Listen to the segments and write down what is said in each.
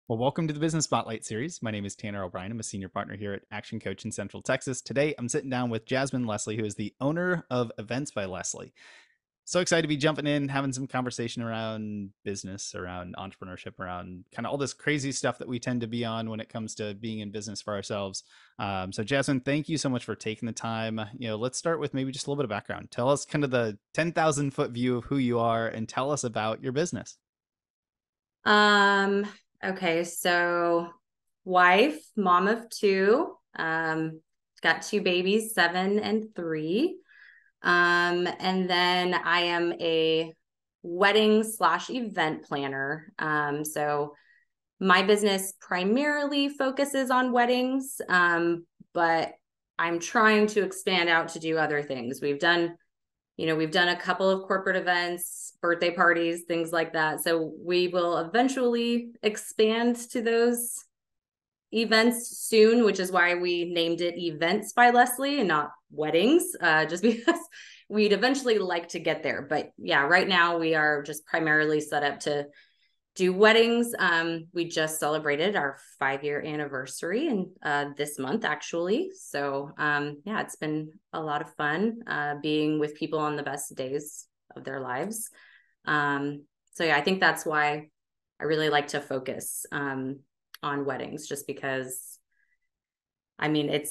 Well, welcome to the Business Spotlight series. My name is Tanner O'Brien. I'm a senior partner here at Action Coach in Central Texas. Today, I'm sitting down with Jazmin Leslie, who is the owner of Events by Leslie. So excited to be jumping in, having some conversation around business, around entrepreneurship, around kind of all this crazy stuff that we tend to be on when it comes to being in business for ourselves. So, Jazmin, thank you so much for taking the time. Let's start with maybe just a little bit of background. Tell us kind of the 10,000-foot view of who you are, and tell us about your business. Um, okay, so wife, mom of two, got two babies, 7 and 3. And then I am a wedding/event planner. So my business primarily focuses on weddings, but I'm trying to expand out to do other things. We've done a couple of corporate events, birthday parties, things like that. So we will eventually expand to those events soon, which is why we named it Events by Leslie and not Weddings, just because we'd eventually like to get there. But yeah, right now we are just primarily set up to do weddings. We just celebrated our 5-year anniversary and this month actually. So yeah, it's been a lot of fun being with people on the best days of their lives. So yeah, I think that's why I really like to focus on weddings, just because I mean it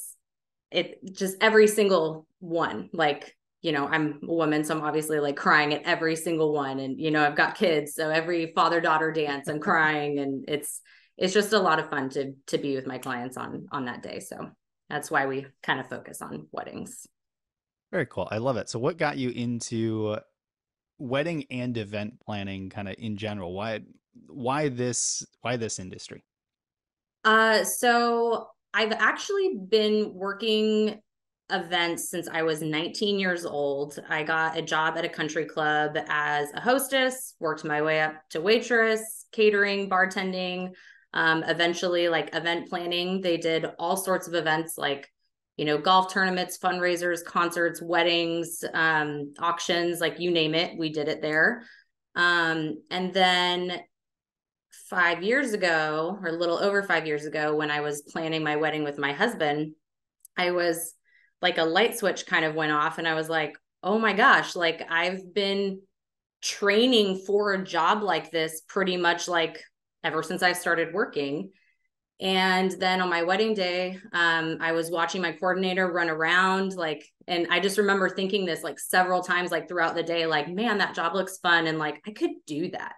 just every single one, like, I'm a woman, so I'm obviously like crying at every single one. And, I've got kids, so every father-daughter dance, I'm crying. And it's just a lot of fun to be with my clients on that day. So that's why we kind of focus on weddings. Very cool. I love it. So, what got you into wedding and event planning kind of in general? Why this industry? So I've actually been working events since I was 19 years old. I got a job at a country club as a hostess, worked my way up to waitress, catering, bartending, eventually like event planning. They did all sorts of events like, golf tournaments, fundraisers, concerts, weddings, auctions, like you name it, we did it there. And then 5 years ago, or a little over 5 years ago, when I was planning my wedding with my husband, I was like a light switch kind of went off, and I was like, oh my gosh, like I've been training for a job like this pretty much like ever since I started working. And then on my wedding day, I was watching my coordinator run around, like, and I just remember thinking this like several times, like throughout the day, like, man, that job looks fun. And like, I could do that.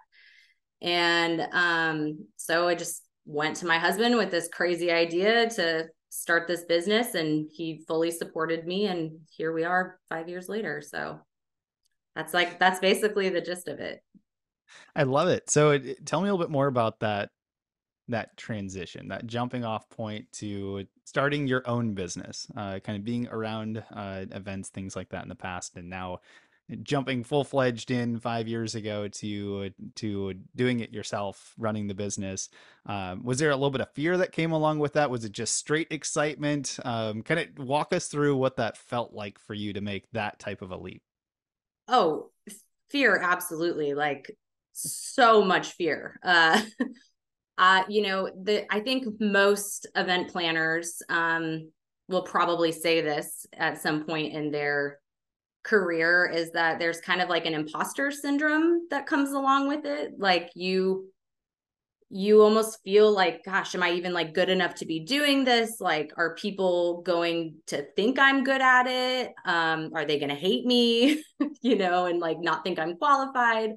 And so I just went to my husband with this crazy idea to start this business, and he fully supported me. And here we are 5 years later. So that's basically the gist of it. I love it. So, tell me a little bit more about that transition, that jumping off point to starting your own business, kind of being around events, things like that in the past, and now jumping full fledged in 5 years ago to doing it yourself, running the business. Was there a little bit of fear that came along with that? Was it just straight excitement? Kind of walk us through what that felt like for you to make that type of a leap. Oh, fear, absolutely. Like so much fear. I think most event planners will probably say this at some point in their career, is that there's kind of like an imposter syndrome that comes along with it. Like you almost feel like, gosh, am I even like good enough to be doing this? Like, are people going to think I'm good at it? Are they going to hate me, and like not think I'm qualified?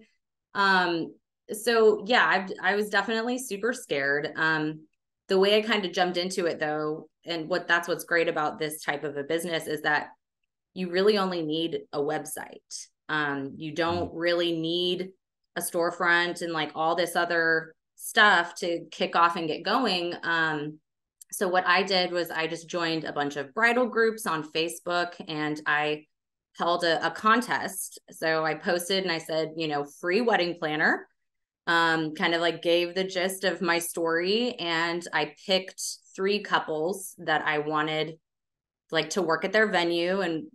So yeah, I was definitely super scared. The way I kind of jumped into it though, and what's great about this type of a business is that you really only need a website. You Mm. don't really need a storefront and like all this other stuff to kick off and get going. So what I did was I just joined a bunch of bridal groups on Facebook, and I held a contest. So I posted and I said, free wedding planner, kind of like gave the gist of my story. And I picked 3 couples that I wanted like to work at their venue, and,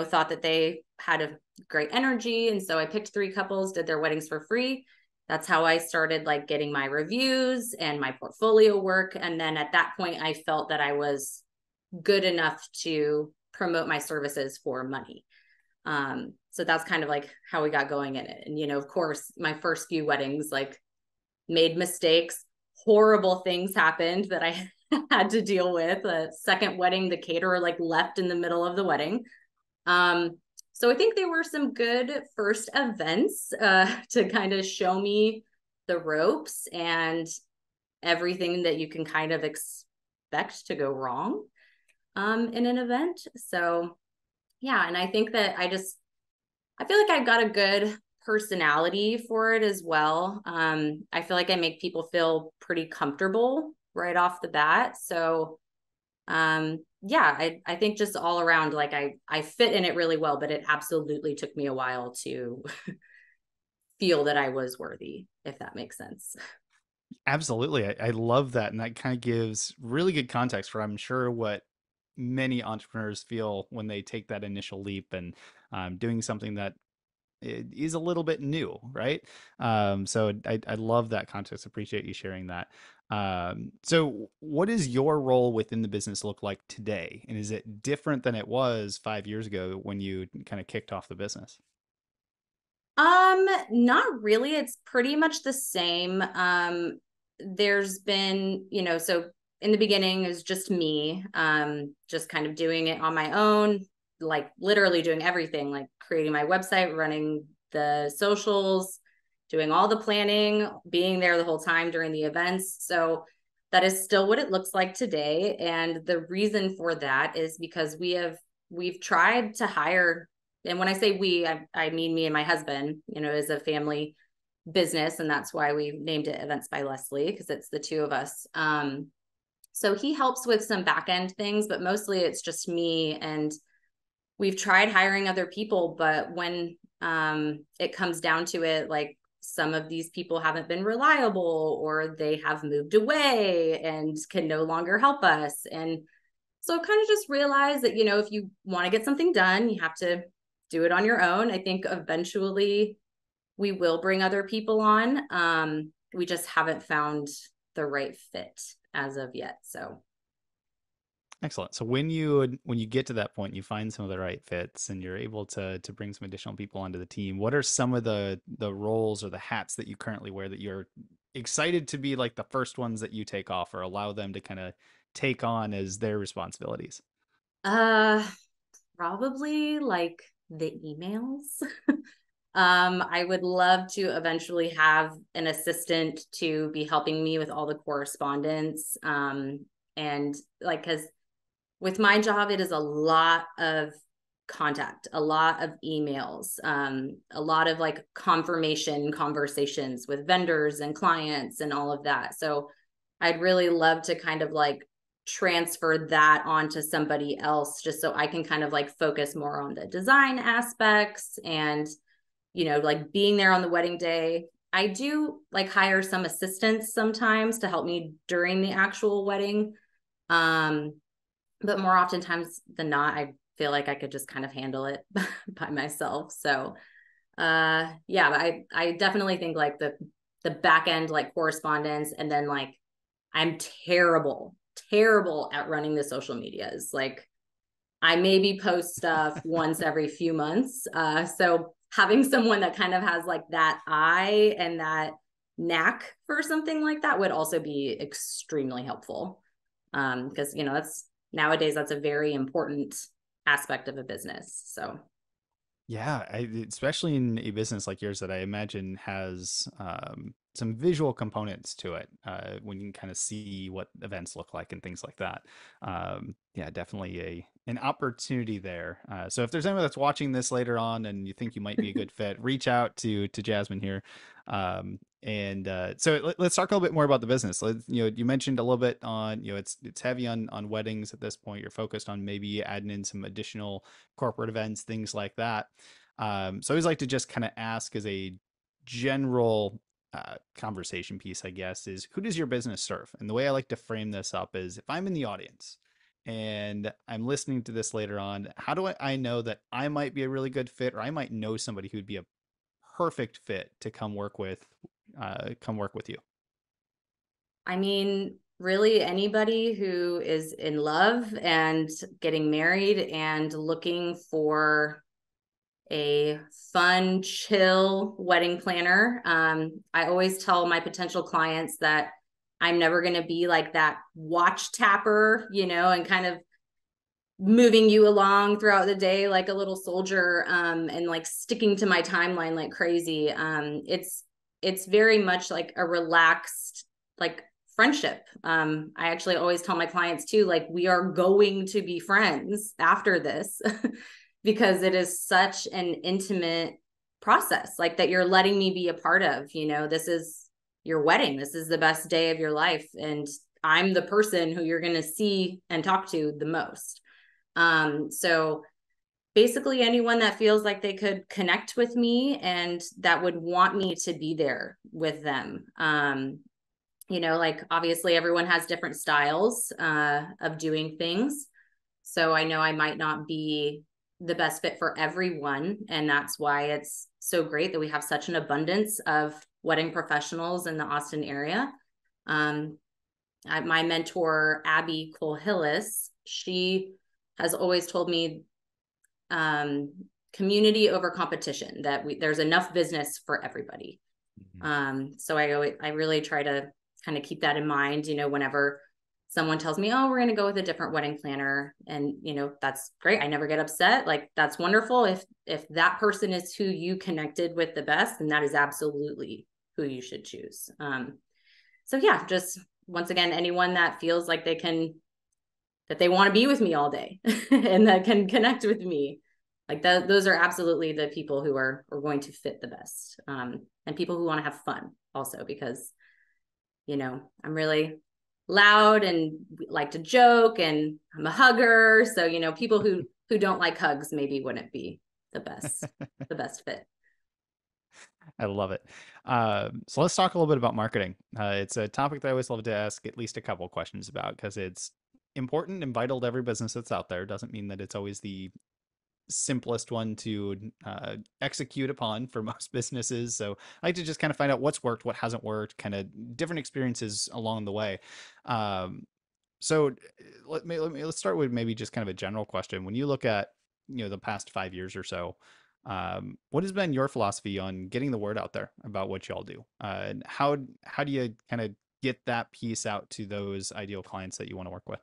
thought that they had a great energy. And so I picked 3 couples, did their weddings for free. that's how I started like getting my reviews and my portfolio work. And then at that point, I felt that I was good enough to promote my services for money. So that's kind of like how we got going in it. And, of course, my first few weddings, like made mistakes, horrible things happened that I had to deal with. A second wedding, the caterer like left in the middle of the wedding. Um, so I think they were some good first events to kind of show me the ropes and everything that you can kind of expect to go wrong in an event. So yeah, and I think that I feel like I've got a good personality for it as well. I feel like I make people feel pretty comfortable right off the bat. So yeah, I think just all around, like I fit in it really well, but it absolutely took me a while to feel that I was worthy, if that makes sense. Absolutely. I love that. And that kind of gives really good context for, I'm sure, what many entrepreneurs feel when they take that initial leap and doing something that is a little bit new, right? So I love that context. Appreciate you sharing that. So what does your role within the business look like today? And is it different than it was 5 years ago when you kind of kicked off the business? Not really. It's pretty much the same. There's been, so in the beginning it was just me, just kind of doing it on my own, like literally doing everything, like creating my website, running the socials, doing all the planning, being there the whole time during the events. So that is still what it looks like today. And the reason for that is because we've tried to hire, and when I say we, I mean me and my husband, as a family business. And that's why we named it Events by Leslie, because it's the two of us. So he helps with some back end things, but mostly it's just me. And we've tried hiring other people, but when it comes down to it, like some of these people haven't been reliable or they have moved away and can no longer help us. And so kind of just realize that, if you want to get something done, you have to do it on your own. I think eventually we will bring other people on. We just haven't found the right fit as of yet. So Excellent. So when you get to that point, you find some of the right fits, and you're able to bring some additional people onto the team. What are some of the roles or the hats that you currently wear that you're excited to be like the first ones that you take off or allow them to kind of take on as their responsibilities? uh probably like the emails. I would love to eventually have an assistant to be helping me with all the correspondence. And like, because with my job, it is a lot of contact, a lot of emails, a lot of like confirmation conversations with vendors and clients and all of that. So I'd really love to kind of like transfer that onto somebody else just so I can kind of like focus more on the design aspects and, like being there on the wedding day. I do like hire some assistants sometimes to help me during the actual wedding. Um, but more oftentimes than not, I feel like I could just kind of handle it by myself. So yeah, I definitely think like the back end like correspondence, and then like I'm terrible at running the social medias. Like I maybe post stuff once every few months. So having someone that kind of has like that eye and that knack for something like that would also be extremely helpful. Because that's a very important aspect of a business. So Yeah, especially in a business like yours that I imagine has some visual components to it, when you can kind of see what events look like and things like that. Yeah, definitely a an opportunity there. So if there's anyone that's watching this later on and you think you might be a good fit, reach out to Jazmin here. And so let's talk a little bit more about the business. You mentioned a little bit on, it's heavy on weddings at this point. You're focused on maybe adding in some additional corporate events, things like that. So I always like to just kind of ask as a general conversation piece, I guess, is who does your business serve? And the way I like to frame this up is if I'm in the audience and I'm listening to this later on, how do I know that I might be a really good fit, or I might know somebody who'd be a perfect fit to come work with come work with you? I mean, really anybody who is in love and getting married and looking for a fun, chill wedding planner. I always tell my potential clients that I'm never going to be like that watch tapper, and kind of moving you along throughout the day like a little soldier, and like sticking to my timeline like crazy. It's very much like a relaxed, like, friendship. I actually always tell my clients too, like, we are going to be friends after this because it is such an intimate process, like, that you're letting me be a part of. This is your wedding, this is the best day of your life, and I'm the person who you're going to see and talk to the most. So basically anyone that feels like they could connect with me and that would want me to be there with them. Like, obviously everyone has different styles of doing things. So I know I might not be the best fit for everyone. And that's why it's so great that we have such an abundance of wedding professionals in the Austin area. My mentor, Abby Cole Hillis, she has always told me, community over competition, that there's enough business for everybody. So I really try to kind of keep that in mind, whenever someone tells me, oh, we're going to go with a different wedding planner. And, that's great. I never get upset. Like, that's wonderful. If that person is who you connected with the best, then that is absolutely who you should choose. So yeah, just once again, anyone that feels like that they want to be with me all day and that can connect with me, like those are absolutely the people who are going to fit the best. And people who want to have fun also, because, I'm really loud and like to joke, and I'm a hugger. So, people who don't like hugs maybe wouldn't be the best fit. I love it. So let's talk a little bit about marketing. It's a topic that I always love to ask at least a couple questions about because it's important and vital to every business that's out there. Doesn't mean that it's always the simplest one to execute upon for most businesses. So I like to just kind of find out what's worked, what hasn't worked, kind of different experiences along the way. Um, so let's start with maybe just kind of a general question. When you look at the past 5 years or so, what has been your philosophy on getting the word out there about what y'all do? And how do you kind of get that piece out to those ideal clients that you want to work with?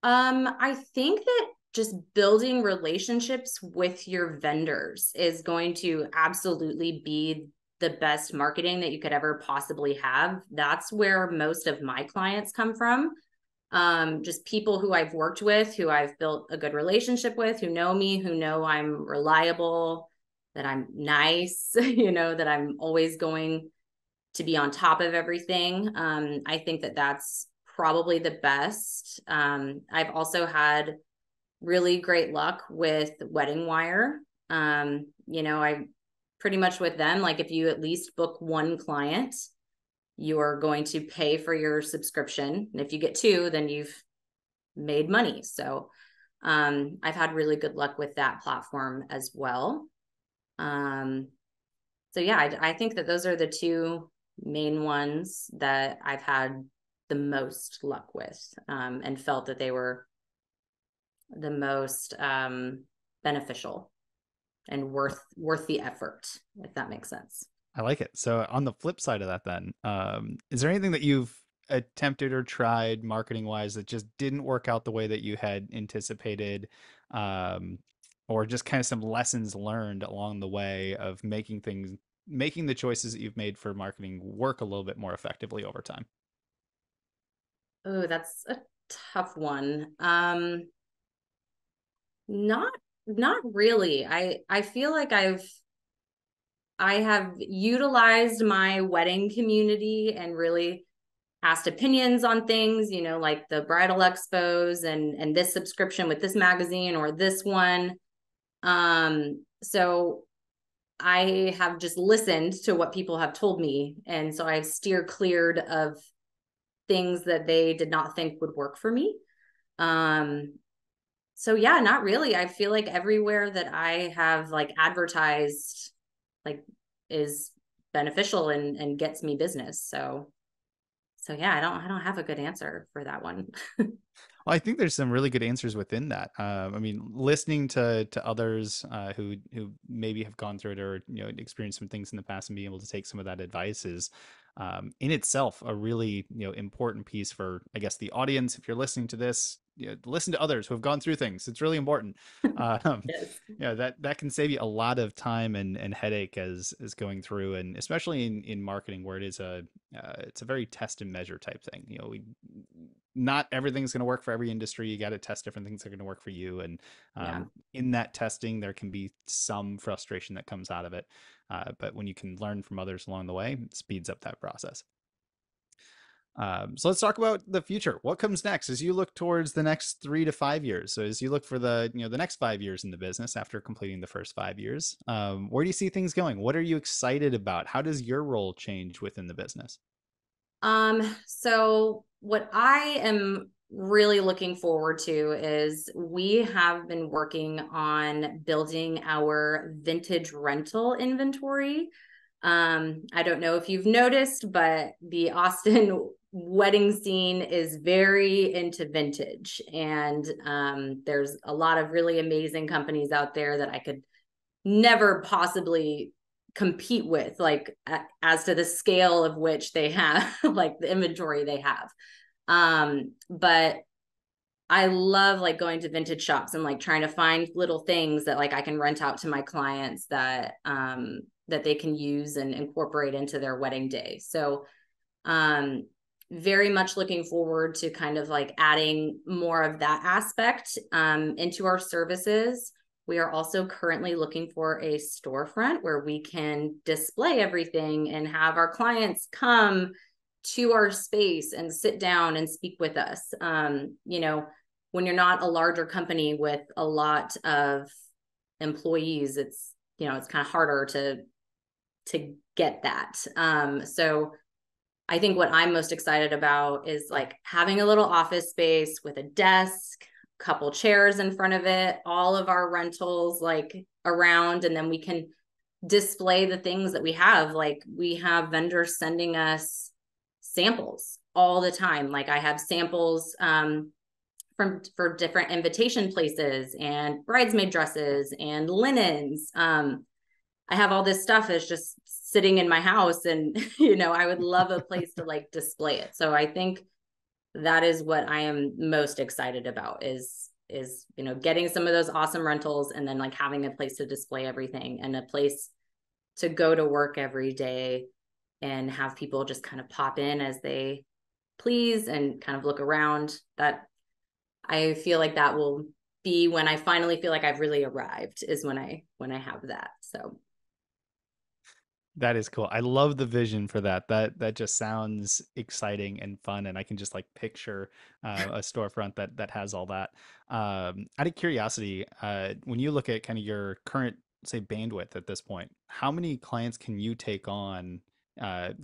I think that just building relationships with your vendors is going to absolutely be the best marketing that you could ever possibly have. That's where most of my clients come from. Just people who I've worked with, who I've built a good relationship with, who know me, who know I'm reliable, that I'm nice, that I'm always going to be on top of everything. I think that that's probably the best. I've also had really great luck with Wedding Wire. I pretty much with them, like, if you at least book one client, you're going to pay for your subscription. And if you get two, then you've made money. So I've had really good luck with that platform as well. So yeah, I think that those are the two main ones that I've had the most luck with, and felt that they were the most beneficial and worth the effort, if that makes sense. I like it. So on the flip side of that, then, is there anything that you've attempted or tried marketing wise that just didn't work out the way that you had anticipated, um, or just kind of some lessons learned along the way of making the choices that you've made for marketing work a little bit more effectively over time? Oh, that's a tough one. Not not really. I feel like I have utilized my wedding community and really asked opinions on things, like the bridal expos and this subscription with this magazine or this one. So I have just listened to what people have told me. And so I've steered cleared of things that they did not think would work for me. Um, so yeah, not really. I feel like everywhere that I have like advertised, like, is beneficial and gets me business. So yeah, I don't have a good answer for that one. Well, I think there's some really good answers within that. I mean, listening to others who maybe have gone through it or experienced some things in the past and being able to take some of that advice is in itself a really important piece for, I guess, the audience. If you're listening to this, listen to others who have gone through things. It's really important. Um, Yes. that can save you a lot of time and headache as going through, and especially in marketing where it's a very test and measure type thing. Not everything's going to work for every industry. You got to test different things that are going to work for you. And Yeah. in that testing, there can be some frustration that comes out of it. But when you can learn from others along the way, it speeds up that process. So let's talk about the future. What comes next as you look towards the next 3 to 5 years? So as you look for the next 5 years in the business after completing the first 5 years, where do you see things going? What are you excited about? How does your role change within the business? So what I am really looking forward to is we have been working on building our vintage rental inventory. I don't know if you've noticed, but the Austin wedding scene is very into vintage. And there's a lot of really amazing companies out there that I could never possibly compete with, like as to the scale of which they have, like the inventory they have. But I love like going to vintage shops and like trying to find little things that like I can rent out to my clients that they can use and incorporate into their wedding day. So very much looking forward to kind of like adding more of that aspect into our services. We are also currently looking for a storefront where we can display everything and have our clients come to our space and sit down and speak with us. When you're not a larger company with a lot of employees, it's kind of harder to get that. So I think what I'm most excited about is like having a little office space with a desk, couple chairs in front of it, all of our rentals like around, and then we can display the things that we have. Like we have vendors sending us samples all the time. Like I have samples for different invitation places and bridesmaid dresses and linens. I have all this stuff that's just sitting in my house, and I would love a place to like display it. So I think that is what I am most excited about is getting some of those awesome rentals and then like having a place to display everything and a place to go to work every day and have people just kind of pop in as they please and kind of look around. That I feel like that will be when I finally feel like I've really arrived, is when I have that. So That is cool. I love the vision for that. That just sounds exciting and fun, and I can just like picture a storefront that has all that. Out of curiosity, when you look at kind of your current, say, bandwidth at this point, how many clients can you take on?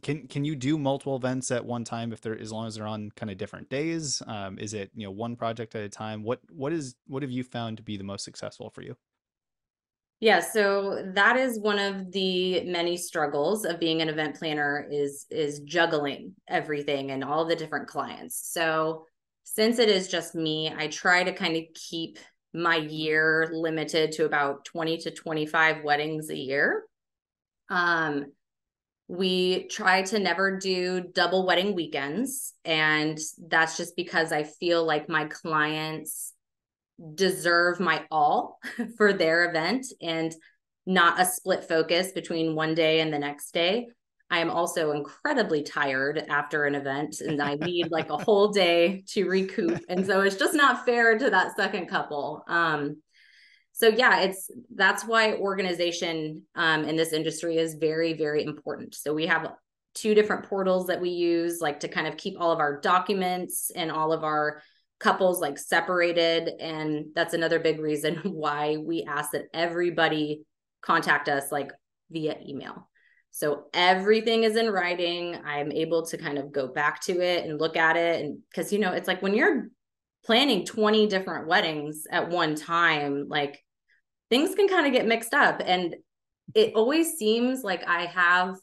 Can you do multiple events at one time if they're as long as they're on kind of different days? Is it one project at a time? What have you found to be the most successful for you? yeah, so that is one of the many struggles of being an event planner is juggling everything and all the different clients. So since it is just me, I try to kind of keep my year limited to about 20 to 25 weddings a year. We try to never do double wedding weekends, and that's just because I feel like my clients deserve my all for their event and not a split focus between one day and the next day. I am also incredibly tired after an event and I need like a whole day to recoup. And so it's just not fair to that second couple. So yeah, that's why organization in this industry is very, very important. So we have two different portals that we use like to kind of keep all of our documents and all of our couples like separated. And that's another big reason why we ask that everybody contact us like via email. So everything is in writing. I'm able to kind of go back to it and look at it. And because, it's like when you're planning 20 different weddings at one time, like things can kind of get mixed up. And it always seems like I have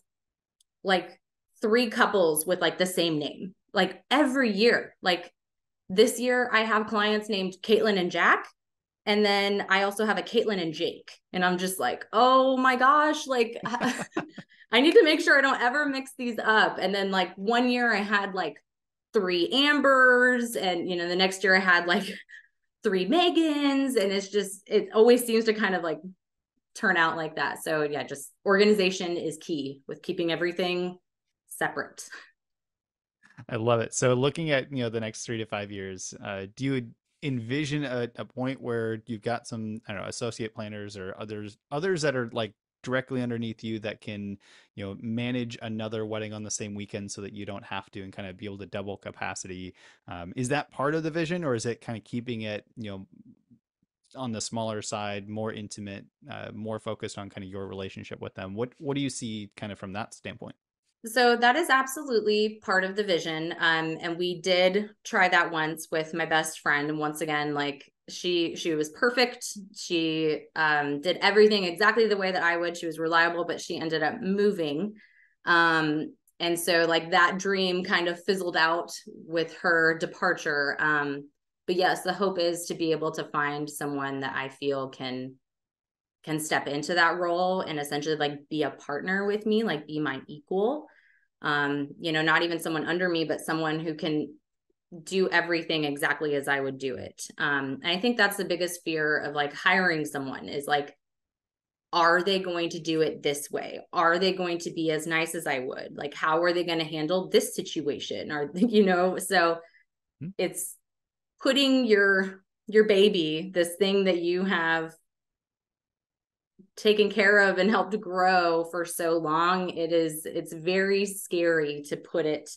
like three couples with like the same name, like every year. Like this year, I have clients named Caitlin and Jack. And then I also have a Caitlin and Jake. And I'm just like, oh my gosh, like I need to make sure I don't ever mix these up. And then like one year I had like three Ambers, and the next year I had like three Megans, and it always seems to kind of like turn out like that. So yeah, just organization is key with keeping everything separate. I love it. So looking at, the next 3 to 5 years, do you envision a point where you've got some, I don't know, associate planners or others that are like directly underneath you that can, manage another wedding on the same weekend so that you don't have to and kind of be able to double capacity? Is that part of the vision, or is it kind of keeping it, on the smaller side, more intimate, more focused on kind of your relationship with them? What do you see kind of from that standpoint? So that is absolutely part of the vision. And we did try that once with my best friend. And once again, like she was perfect. She did everything exactly the way that I would. She was reliable, but she ended up moving. And so like that dream kind of fizzled out with her departure. But yes, the hope is to be able to find someone that I feel can step into that role and essentially like be a partner with me, like be my equal. Not even someone under me, but someone who can do everything exactly as I would do it. And I think that's the biggest fear of like hiring someone is like, are they going to do it this way? Are they going to be as nice as I would? Like, how are they going to handle this situation? Or, so Hmm? it's putting your baby, this thing that you have taken care of and helped grow for so long, it's very scary to put it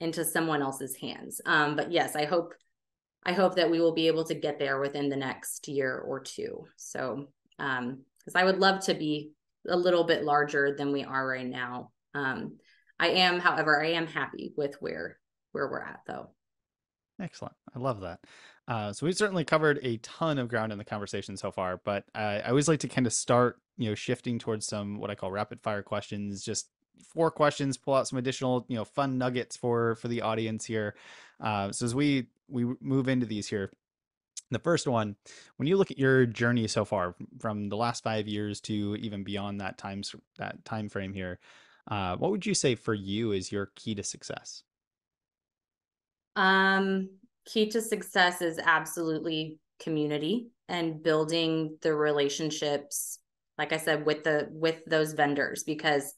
into someone else's hands. But yes, I hope that we will be able to get there within the next year or two. So because I would love to be a little bit larger than we are right now. However, I am happy with where we're at though. Excellent. I love that. So we've certainly covered a ton of ground in the conversation so far, but I always like to kind of start, shifting towards some what I call rapid fire questions. Just 4 questions, pull out some additional, fun nuggets for the audience here. So as we move into these here, the first one, when you look at your journey so far from the last 5 years to even beyond that time frame here, what would you say for you is your key to success? Um, Key to success is absolutely community and building the relationships, like I said, with those vendors, because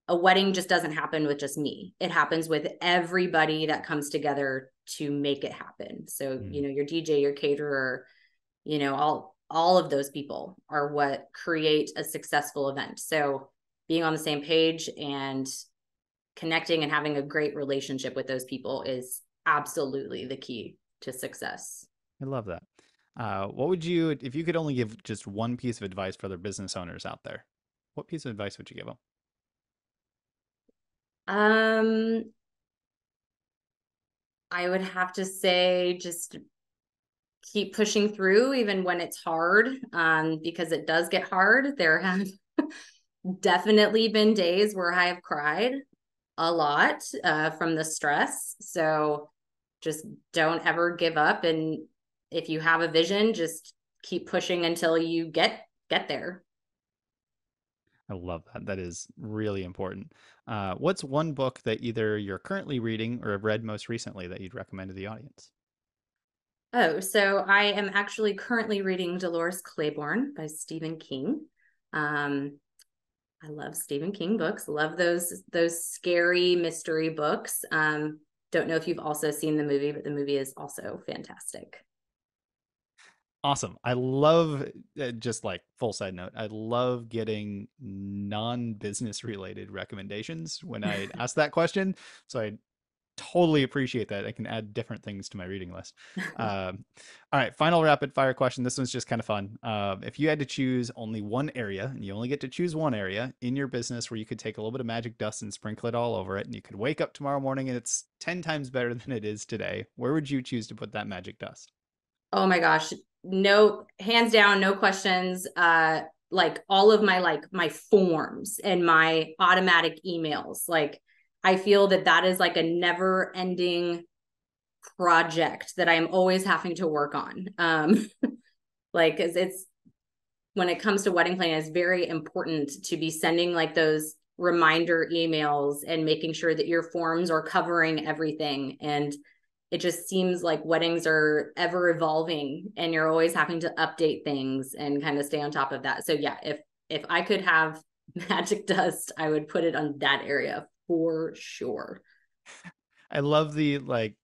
a wedding just doesn't happen with just me. It happens with everybody that comes together to make it happen. So, your DJ, your caterer, all of those people are what create a successful event. So, being on the same page and connecting and having a great relationship with those people is absolutely the key to success. I love that. What would you, if you could only give just one piece of advice for other business owners out there, what piece of advice would you give them? Um, I would have to say just keep pushing through even when it's hard, because it does get hard. There have definitely been days where I have cried a lot from the stress. So just don't ever give up. And if you have a vision, just keep pushing until you get there. I love that. That is really important. What's one book that either you're currently reading or have read most recently that you'd recommend to the audience? Oh, so I am actually currently reading Dolores Claiborne by Stephen King. Um, I love Stephen King books. Love those scary mystery books. Don't know if you've also seen the movie, but the movie is also fantastic. Awesome. I love, just like full side note, I love getting non-business related recommendations when I ask that question. So I totally appreciate that. I can add different things to my reading list. All right, final rapid fire question. This one's just kind of fun. If you had to choose only one area, and you only get to choose one area in your business where you could take a little bit of magic dust and sprinkle it all over it, and you could wake up tomorrow morning and it's 10 times better than it is today, where would you choose to put that magic dust? Oh my gosh, no, hands down, no questions. like all of my like my forms and my automatic emails. Like I feel that that is like a never ending project that I'm always having to work on. Like it's when it comes to wedding planning, it's very important to be sending like those reminder emails and making sure that your forms are covering everything. And it just seems like weddings are ever evolving and you're always having to update things and kind of stay on top of that. So yeah, if I could have magic dust, I would put it on that area for sure. I love the like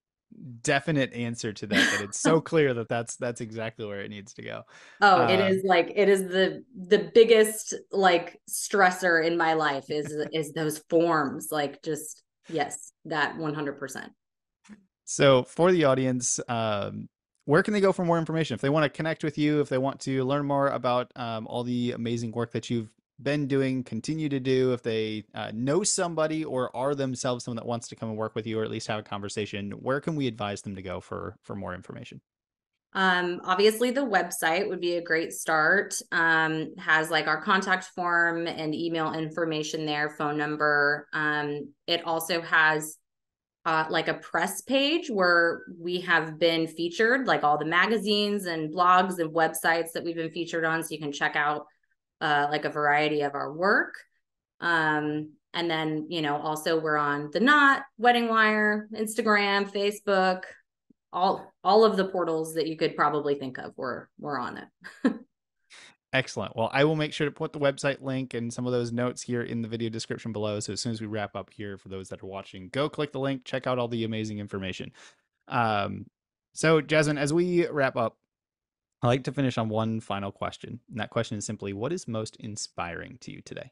definite answer to that it's so clear that that's exactly where it needs to go. Oh, it Um, is like it is the biggest like stressor in my life is those forms. Like just yes, that 100%. so for the audience, where can they go for more information if they want to connect with you, if they want to learn more about all the amazing work that you've been doing, continue to do, if they know somebody or are themselves someone that wants to come and work with you or at least have a conversation, where can we advise them to go for more information? Obviously the website would be a great start. Has like our contact form and email information there, phone number. It also has like a press page where we have been featured, like all the magazines and blogs and websites that we've been featured on. So you can check out like a variety of our work. And then, you know, also we're on The Knot, Wedding Wire, Instagram, Facebook, all of the portals that you could probably think of. We're on it. Excellent. Well, I will make sure to put the website link and some of those notes here in the video description below. So as soon as we wrap up here, for those that are watching, go click the link, check out all the amazing information. Um, so, Jasmine, as we wrap up, I like to finish on one final question. And that question is simply, what is most inspiring to you today?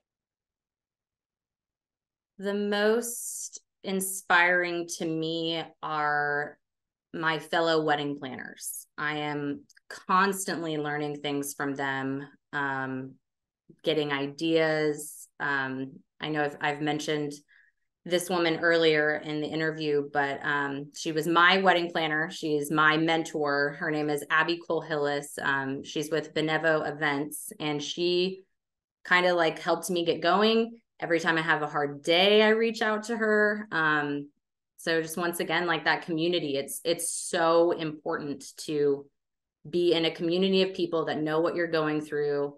The most inspiring to me are my fellow wedding planners. I am constantly learning things from them, getting ideas. I know I've mentioned this woman earlier in the interview, but she was my wedding planner. She's my mentor. Her name is Abby Cole Hillis. She's with Benevo Events, and she kind of like helped me get going. Every time I have a hard day, I reach out to her. So just once again, like that community, it's so important to be in a community of people that know what you're going through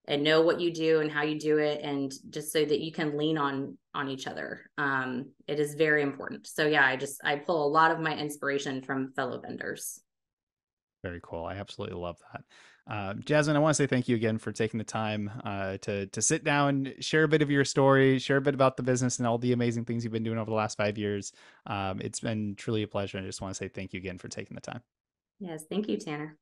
and know what you do and how you do it, and just so that you can lean on each other. It is very important. So yeah, I pull a lot of my inspiration from fellow vendors. Very cool. I absolutely love that. Jasmine, I want to say thank you again for taking the time to sit down, share a bit of your story, share a bit about the business and all the amazing things you've been doing over the last 5 years. It's been truly a pleasure. And I just want to say thank you again for taking the time. Yes, thank you, Tanner.